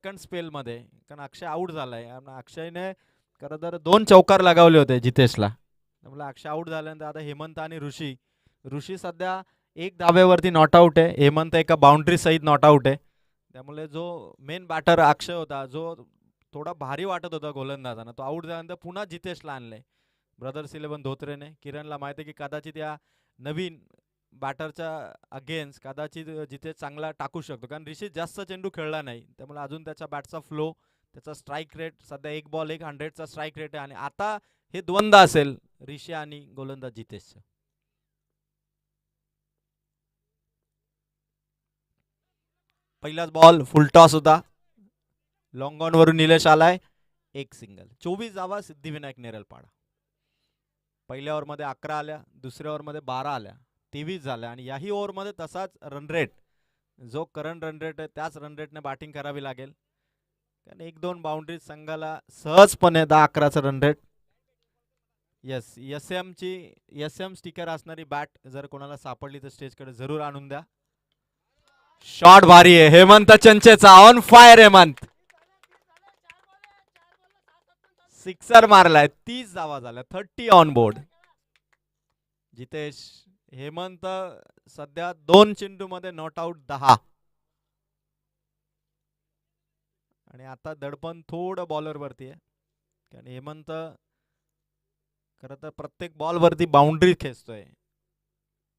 Second spell मध्ये, कारण अक्षय out झालाय. अक्षयने खरं तर 2 चौकार लगावले होते जितेशला. त्यामुळे अक्षय आउट झाल्यानंतर आता हेमंत आणि ऋषी. ऋषी सध्या एक धाब्यावरती नॉट आउट आहे. हेमंत एका बाउंड्री सहित नॉट आउट आहे. त्यामुळे जो मेन बॅटर अक्षय होता, जो थोडा भारी वाटत होता गोलंदाजांना, तो आउट झाल्यानंतर पुन्हा जितेशला आणलंय ब्रदर्स 11 धोत्रेने. किरणला माहिती आहे की कदाचित या नवीन बॅटरच्या अगेन्स्ट कदाचित जिथे चांगला टाकू शकतो, कारण ऋषी जास्त चेंडू खेळला नाही. त्यामुळे अजून त्याच्या बॅटचा फ्लो, त्याचा स्ट्राईक रेट सध्या 1 बॉल 100चा स्ट्राईक रेट आहे. आणि आता हे द्वंद्व असेल ऋषी आणि गोलंदाज जितेशचं. पहिलाच बॉल फुल टॉस होता. लॉंग ऑन वरून निलेश आलाय. एक सिंगल. 24 धावा सिद्धिविनायक नेरलपाडा. पहिल्या ओव्हरमध्ये 11 आल्या, दुसऱ्या ओव्हरमध्ये 12 आल्या, 23 झाल्या. आणि याही ओव्हरमध्ये तसाच रन रेट, जो करंट रन रेट आहे त्याच रन रेटने बॅटिंग करावी लागेल, कारण 1-2 बाउंड्री संघाला सहजपणे 10-11चं run rate. Yes, S M sticker असणारी बॅट जर कोणाला सापडली तर स्टेजकडे जरूर आणून द्या. शॉट भारी आहे हेमंत चंचेचा. On fire Hemant. सिक्सर मारलाय. 30 धावा झाल्या. 30 ऑन बोर्ड. जितेश, हेमंत सध्या 2 चेंडू मध्ये नॉट आउट 10. आणि आता दडपण थोडं बॉलर वरती आहे, कारण हेमंत खरं तर प्रत्येक बॉल वरती बाउंड्री खेचतोय.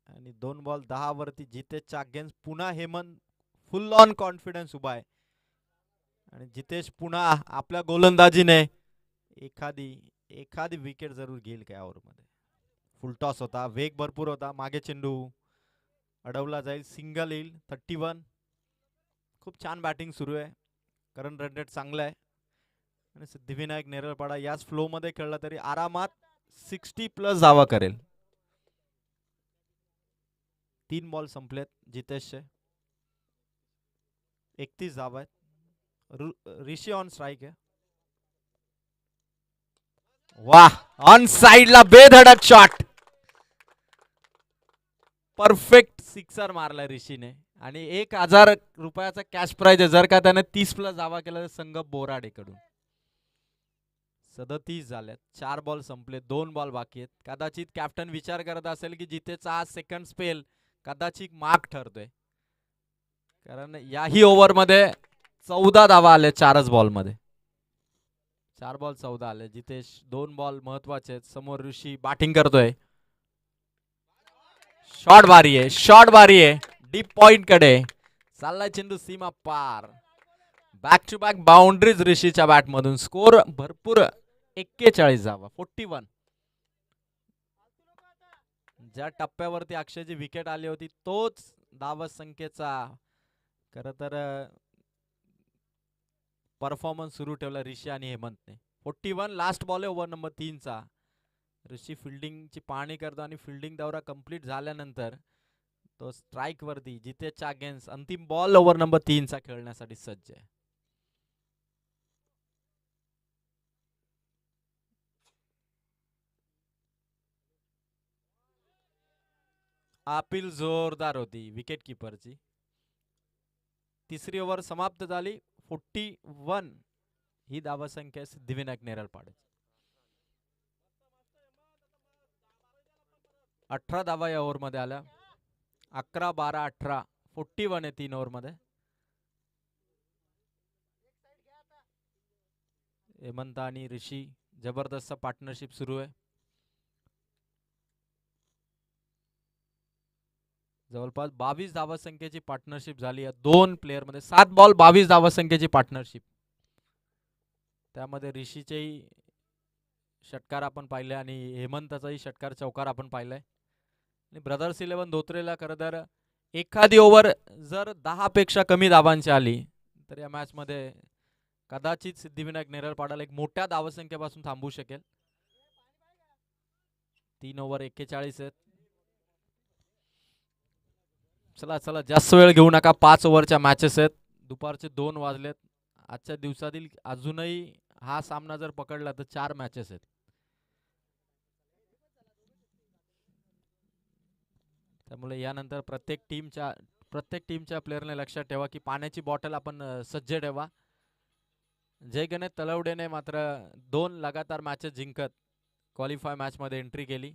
आणि 2 बॉल 10 वरती जितेशच्या अगेन्स्ट पुन्हा हेमंत फुल ऑन कॉन्फिडन्स उभा आहे. आणि जितेश पुन्हा आपल्या गोलंदाजीने एखादी एखादी विकेट जरूर घेईल काय ओव्हरमध्ये. फुल टॉस होता, वेग भरपूर होता, मागे चेंडू अडवला जाईल, सिंगल येईल. 31. खूप छान बॅटिंग सुरू आहे, करंट रन रेट चांगला आहे. आणि सिद्धिविनायक नेरळपाडा याच फ्लो मध्ये खेळला तरी आरामात 60 प्लस धावा करेल. 3 बॉल संपलेत जितेशचे. 31 धावा आहेत. ऋषी ऑन स्ट्राईक आहे. वाह, ऑन साइडला बेधडक शॉट. परफेक्ट सिक्सर मारलाय ऋषीने. आणि 1000 रुपयाचा कॅश प्राइज आहे जर का त्याने 30 प्लस धावा केला तर संघ बोराडेकडून. 37 झाल्यात. 4 बॉल संपले, 2 बॉल बाकी आहेत. कदाचित कॅप्टन विचार करत असेल की जितेचा आज सेकंड स्पेल कदाचित मार्क ठरतोय, कारण याही ओव्हरमध्ये 14 धावा आले 4च बॉलमध्ये. 4 बॉल 14 आले. जितेश 2 बॉल महत्वाचे आहेत. समोर ऋषी बॅटिंग करतोय. शॉट भारी आहे, शॉट भारी आहे. डीप पॉइंट कडे चाललाय चेंडू, सीमा पार. बॅक टू बॅक बाउंड्रीज ऋषीच्या बॅट मधून. स्कोर भरपूर 41 धावा. 41. ज्या टप्प्यावरती अक्षयची विकेट आली होती तोच धावा संख्येचा खर तर परफॉर्मन्स सुरू ठेवला ऋषी आणि हेमंतने. 41. लास्ट बॉल आहे ओव्हर नंबर 3 चा. ऋषी फिल्डिंगची पाहणी करतो आणि फिल्डिंग दौरा कंप्लीट झाल्यानंतर तो स्ट्राईक वरती जितेशच्या अगेन्स्ट अंतिम बॉल ओव्हर नंबर 3 चा खेळण्यासाठी सज्ज आहे. अपील जोरदार होती विकेट किपरची. तिसरी ओव्हर समाप्त झाली. 41 ही धावा संख्या सिद्धिविनायक नेरळपाडे. 18 धावा या ओव्हर मध्ये आल्या. 11, 12, 18. 41 आहे 3 ओव्हर मध्ये. हेमंत आणि ऋषी जबरदस्त पार्टनरशिप सुरू आहे. जवळपास 22 धावा संख्येची पार्टनरशिप झाली या 2 प्लेयर मध्ये. 7 बॉल 22 धावा संख्येची पार्टनरशिप. त्यामध्ये ऋषीचेही षटकार आपण पाहिले आणि हेमंतचाही षटकार चौकार आपण पाहिलाय. आणि ब्रदर्स 11 धोत्रेला खरं तर एखादी ओव्हर जर 10 पेक्षा कमी धावांची आली तर या मॅच मध्ये कदाचित सिद्धिविनायक नेरळपाडाला एक मोठ्या धावसंख्येपासून थांबवू शकेल. 3 ओव्हर 41 आहेत. चला चला जास्त वेळ घेऊ नका. 5 ओव्हरच्या मॅचेस आहेत. दुपारचे 2 वाजलेत. आजच्या दिवसातील अजूनही हा सामना जर पकडला तर 4 मॅचेस आहेत. त्यामुळे यानंतर प्रत्येक टीमच्या प्लेयरने लक्षात ठेवा की पाण्याची बॉटल आपण सज्ज ठेवा. जय गणेश तलवडेने मात्र 2 लगातार मॅचेस जिंकत क्वालिफाय मॅच मध्ये एंट्री केली.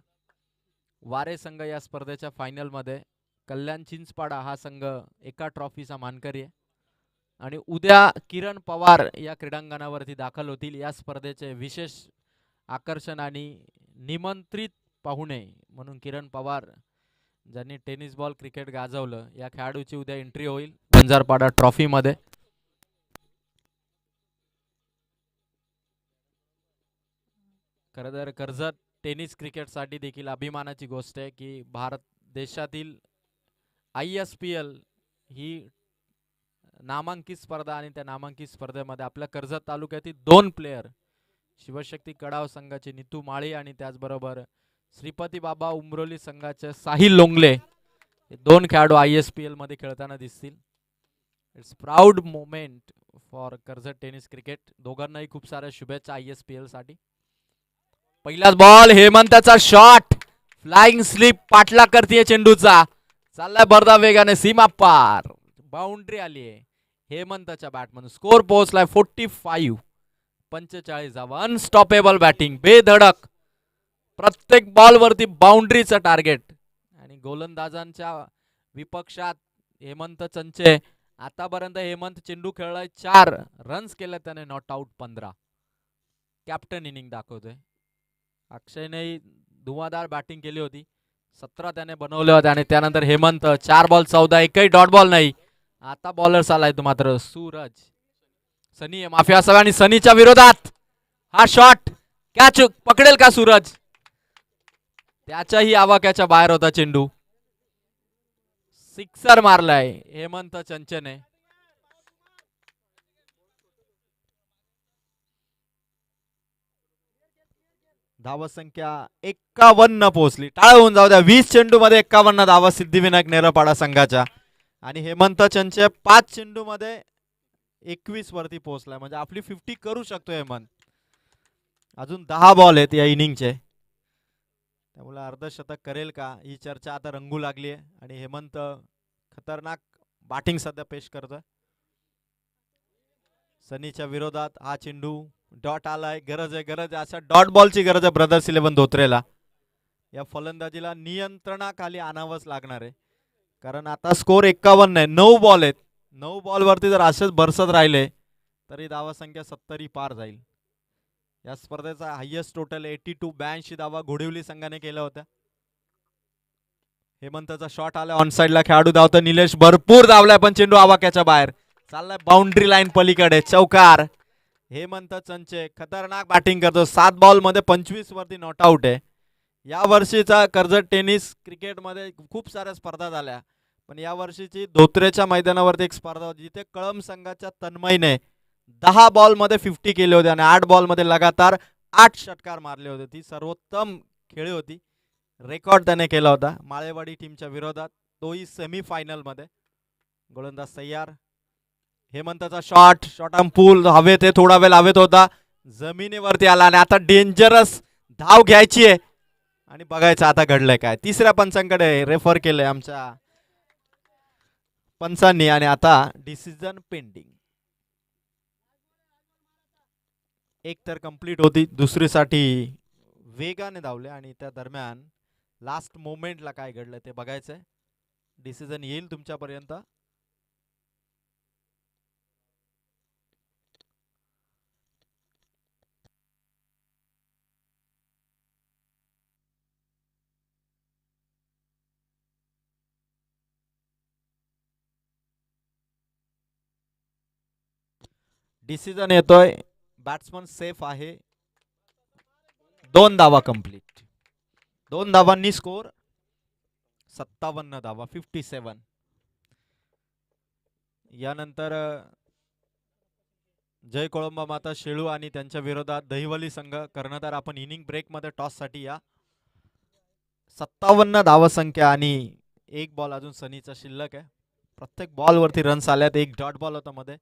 वारे संघ या स्पर्धेच्या फायनल मध्ये, कल्याण चिंचपाडा हा संघ एका ट्रॉफीचा मानकरी आहे. आणि उद्या किरण पवार या क्रीडांगणावरती दाखल होतील. या स्पर्धेचे विशेष आकर्षण आणि निमंत्रित पाहुणे म्हणून किरण पवार ज्यांनी टेनिस बॉल क्रिकेट गाजवलं या खेळाडूची उद्या एंट्री होईल वंजारपाडा ट्रॉफी मध्ये. खरं तर कर्जत टेनिस क्रिकेटसाठी देखील अभिमानाची गोष्ट आहे की भारत देशातील ISPL ही नामांकित स्पर्धा आणि त्या नामांकित स्पर्धेमध्ये आपल्या कर्जत तालुक्यातील 2 प्लेयर शिवशक्ती कडाव संघाचे नितू माळी आणि त्याचबरोबर श्रीपती बाबा उमरोली संघाचे साहिल लोंगले हे 2 खेळाडू ISPL मध्ये खेळताना दिसतील. It's proud moment for Karjat tennis cricket. दोघांनाही खूप साऱ्या शुभेच्छा ISPL साठी. पहिलाच बॉल, हेमंतचा शॉट, फ्लाइंग स्लिप पाठलाग करतीये चेंडूचा, चाललाय भरधाव वेगाने सीमा पार, बाउंड्री आली आहे हेमंतच्या बॅटमधून. स्कोर पोहोचलाय 45 धावा. अनस्टॉपेबल बॅटिंग, बेधडक प्रत्येक बॉल वरती बाउंड्रीचं टार्गेट. आणि गोलंदाजांच्या विपक्षात हेमंत चंचे. आतापर्यंत हेमंत चेंडू खेळलाय 4 रन्स केले त्याने, नॉट आउट 15. कॅप्टन इनिंग दाखवतोय. अक्षयने धुवाधार बॅटिंग केली होती, 17 त्याने बनवले होते. आणि त्यानंतर हेमंत 4 बॉल 14, एकही डॉट बॉल नाही. आता बॉलर आलाय तो मात्र सूरज. सनी आहे माफी असावी आणि सनीच्या विरोधात हा शॉट, कॅच पकडेल का सूरज? त्याच्याही आवाक्याच्या बाहेर होता चेंडू. सिक्सर मारलाय हेमंत चंचने. धावा संख्या 51 पोहोचली. टाळ होऊन जाऊ द्या. 20 चेंडू मध्ये 51 धावा सिद्धिविनायक नेरळपाडा संघाच्या. आणि हेमंत चंचे 5 चेंडू मध्ये 21 वरती पोहोचलाय, म्हणजे आपली 50 करू शकतो हेमंत. अजून 10 बॉल आहेत या इनिंगचे, त्यामुळे अर्धशतक करेल का ही चर्चा आता रंगू लागली आहे. आणि हेमंत खतरनाक बॅटिंग सध्या पेश करतोय. सनीच्या विरोधात हा चेंडू डॉट आलाय. गरज आहे अशा डॉट बॉलची गरज आहे ब्रदर्स 11 धोत्रेला. या फलंदाजीला नियंत्रणाखाली आणावंच लागणार आहे, कारण आता स्कोर 51 आहे. 9 बॉल आहेत. 9 बॉल वरती जर असेच बरसत राहिले तरी धावा संख्या 70 पार जाईल. या स्पर्धेचा हायएस्ट टोटल 82 धावा घोडिवली संघाने केल्या होत्या. हेमंतचा शॉट आला ऑन साइडला, खेळाडू धावतो निलेश, भरपूर धावलाय पण चेंडू आवाक्याच्या बाहेर, चाललाय बाउंड्री लाईन पलीकडे, चौकार. हेमंत चंचे खतरनाक बॅटिंग करतो. 7 बॉल मध्ये 25 वरती नॉट आउट आहे. या वर्षीचा कर्जत टेनिस क्रिकेट मध्ये खूप साऱ्या स्पर्धा झाल्या, पण या वर्षीची धोत्रेच्या मैदानावरती एक स्पर्धा होती जिथे कळम संघाच्या तन्मयने 10 बॉल मध्ये 50 केले होते आणि 8 बॉल मध्ये लगातार 8 षटकार मारले होते. ती सर्वोत्तम खेळी होती. रेकॉर्ड त्याने केला होता माळेवाडी टीमच्या विरोधात, तोही सेमी फायनल मध्ये. गोलंदाज तयार. हेमंतचा शॉट, शॉट ऑन पूल, हवेत आहे, थोडा वेळ हवेत होता, जमिनीवरती आला. आणि आता डेंजरस धाव घ्यायची आहे आणि बघायचं आता घडलंय काय. तिसऱ्या पंचांकडे रेफर केलंय आमच्या पंचांनी आणि आता डिसिजन पेंडिंग. एक तर कंप्लीट होती, दुसरीसाठी वेगाने धावले आणि त्या दरम्यान लास्ट मोमेंटला काय घडलं ते बघायचंय. डिसिजन येईल तुमच्यापर्यंत. डिसिजन येतोय, बॅट्समन सेफ आहे. 2 धावा कंप्लीट. 2 धावांनी स्कोर 57 धावा, 57. यानंतर जय कोळंबा माता शेळू आणि त्यांच्या विरोधात दहिवली संघ. कर्णधार आपण इनिंग ब्रेक मध्ये टॉस साठी या. 57 धावा संख्या आणि 1 बॉल अजून सनीचा शिल्लक आहे. प्रत्येक बॉल वरती रन्स आल्यात. 1 डॉट बॉल होता मध्ये.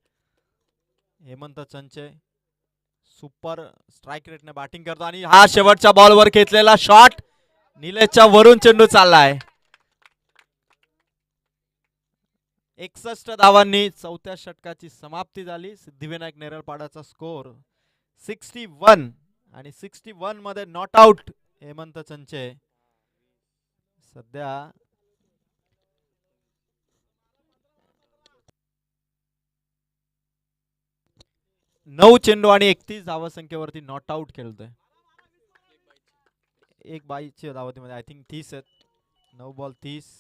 हेमंत चंचे सुपर स्ट्राइक रेटने बॅटिंग करतो आणि हा शेवटच्या बॉलवर घेतलेला शॉट, निलेशच्या वरून चेंडू चाललाय. 61 धावांनी चौथ्या षटकाची समाप्ती झाली. सिद्धिविनायक नेरळपाडाचा स्कोर 61 आणि 61 मध्ये नॉट आउट हेमंत चंचे. सध्या नऊ चेंडू आणि 31 धावसंख्येवरती नॉट आउट खेळतोय. एक बाईची धावतीमध्ये आय थिंक 30 आहेत. 9 बॉल 30.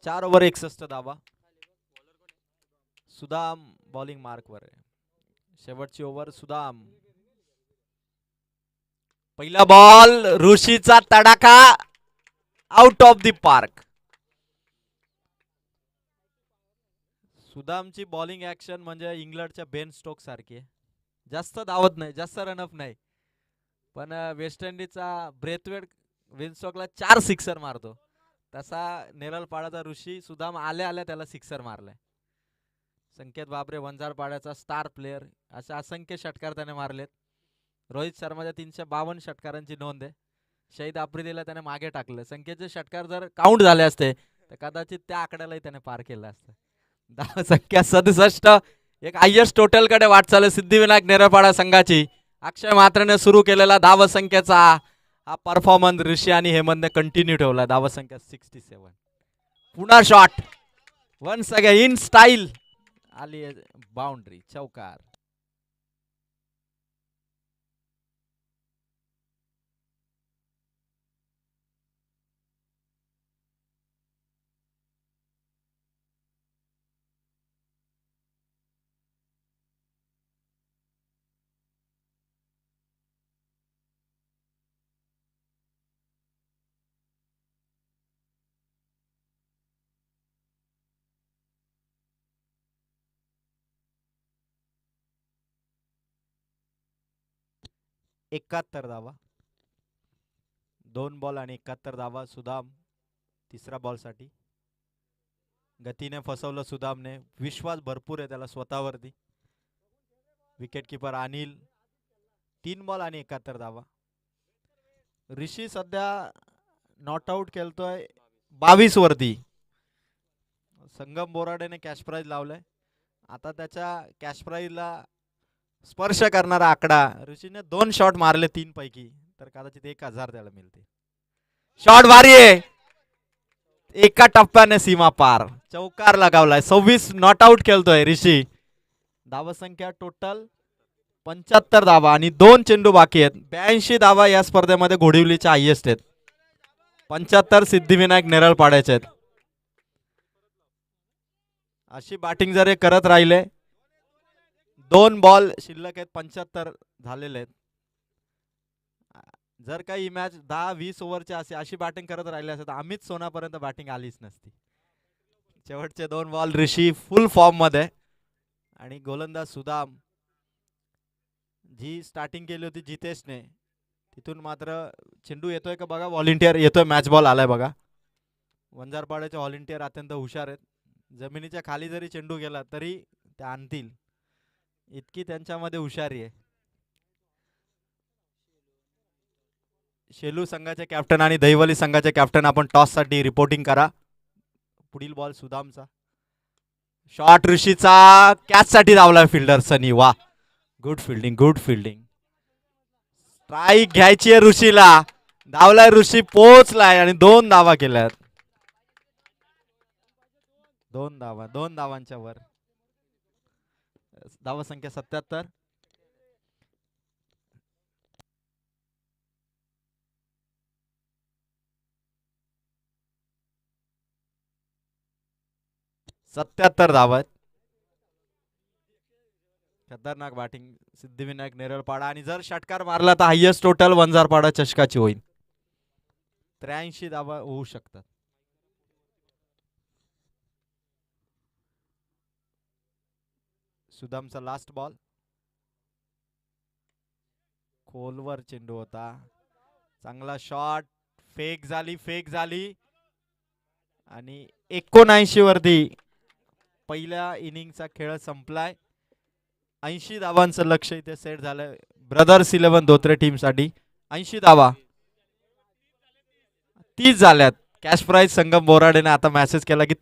चार ओव्हर 61 धावा. सुदाम बॉलिंग मार्कवर आहे. शेवटची ओव्हर सुदाम. पहिला बॉल ऋषीचा तडाखा आउट ऑफ द पार्क. सुदामची बॉलिंग ऍक्शन म्हणजे इंग्लंडच्या बेन स्टोक सारखी आहे. जास्त धावत नाही, जास्त रनअप नाही, पण वेस्ट इंडिजचा ब्रेथवेट विनस्टॉकला 4 सिक्सर मारतो. तसा नेरळपाडाचा ऋषी सुदाम आल्या आल्या त्याला सिक्सर मारलाय. संकेत बाबरे वंजारपाड्याचा स्टार प्लेअर, अशा असंख्य षटकार त्याने मारलेत. रोहित शर्माच्या 352 षटकारांची नोंद आहे. शहीद आफ्रिदीला त्याने मागे टाकलं. संकेतचे षटकार जर काउंट झाले असते तर कदाचित त्या आकड्यालाही त्याने पार केलं असतं. धावसंख्या 67. एक हायेस्ट टोटल कडे वाटचाल सिद्धिविनायक नेरळपाडा संघाची. अक्षय म्हात्रेने सुरू केलेला धावसंख्येचा हा परफॉर्मन्स ऋषी आणि हेमंतने कंटिन्यू ठेवला. धावसंख्या 67. पुन्हा shot once again in style आली बाउंड्री, चौकार. एकाहत्तर धावा. 2 बॉल आणि 71 धावा. सुदाम तिसरा बॉल साठी. गतीने फसवलं सुदामने. विश्वास भरपूर आहे त्याला स्वतःवरती. Wicket keeper Anil. 3 बॉल आणि 71 धावा. ऋषी सध्या नॉट आउट खेळतोय 22 वरती. संगम बोराडेने कॅश प्राइज लावलाय. आता त्याच्या कॅश प्राइजला स्पर्श करणारा आकडा, ऋषीने 2 शॉट मारले 3 पैकी, तर कदाचित 1000 त्याला मिळते. शॉट भारी आहे. एका टप्प्याने सीमा पार. चौकार लगावलाय. 26 नॉट आउट खेळतोय ऋषी. धावसंख्या टोटल 75 धावा आणि 2 चेंडू बाकी आहेत. 82 धावा या स्पर्धेमध्ये घोडिवलीच्या हायेस्ट आहेत. 75 सिद्धिविनायक नेरळपाड्याचे आहेत. अशी बॅटिंग जर करत राहिले, 2 बॉल शिल्लक आहेत, 75 झालेले आहेत. जर काही मॅच 10-20 ओव्हरची अशी बॅटिंग करत राहिले असते तर अमित सोनापर्यंत बॅटिंग आलीच नसती. शेवटचे 2 बॉल ऋषी फुल फॉर्म मध्ये आणि गोलंदाज सुदाम. जी स्टार्टिंग केली होती जितेशने, तिथून मात्र चेंडू येतोय का बघा. व्हॉलेंटियर येतोय. मॅच बॉल आलाय बघा. वंजारपाड्याचे व्हॉलेंटियर अत्यंत हुशार आहेत. जमिनीच्या खाली जरी चेंडू गेला तरी ते आणतील, इतकी त्यांच्यामध्ये हुशारी आहे. शेलू संघाचे कॅप्टन आणि दहिवली संघाचे कॅप्टन, आपण टॉस साठी रिपोर्टिंग करा. पुढील बॉल सुदामचा. शॉट ऋषीचा. कॅच साठी धावलाय फिल्डर सनी. वा, good fielding, good fielding. Strike घ्यायची आहे ऋषीला. धावलाय ऋषी, पोहोचलाय आणि 2 धावा केल्यात. 2 धावांच्या वर. धावा संख्या 77. धावा. खतरनाक बॅटिंग सिद्धिविनायक नेरळपाडा. आणि जर षटकार मारला तर हायेस्ट टोटल वंजारपाडा चषकाची होईल. 83 धावा होऊ शकतात. सुदामचा लास्ट बॉल. खोलवर चेंडू होता. चांगला शॉट. फेक झाली आणि 79 वरती पहिल्या इनिंगचा खेळ संपलाय. 80 धावांचं लक्ष इथे सेट झालंय ब्रदर्स 11 धोत्रे टीम साठी. 80 धावा 30 झाल्यात. कॅश प्राइज संगम बोराडेने आता मेसेज केला की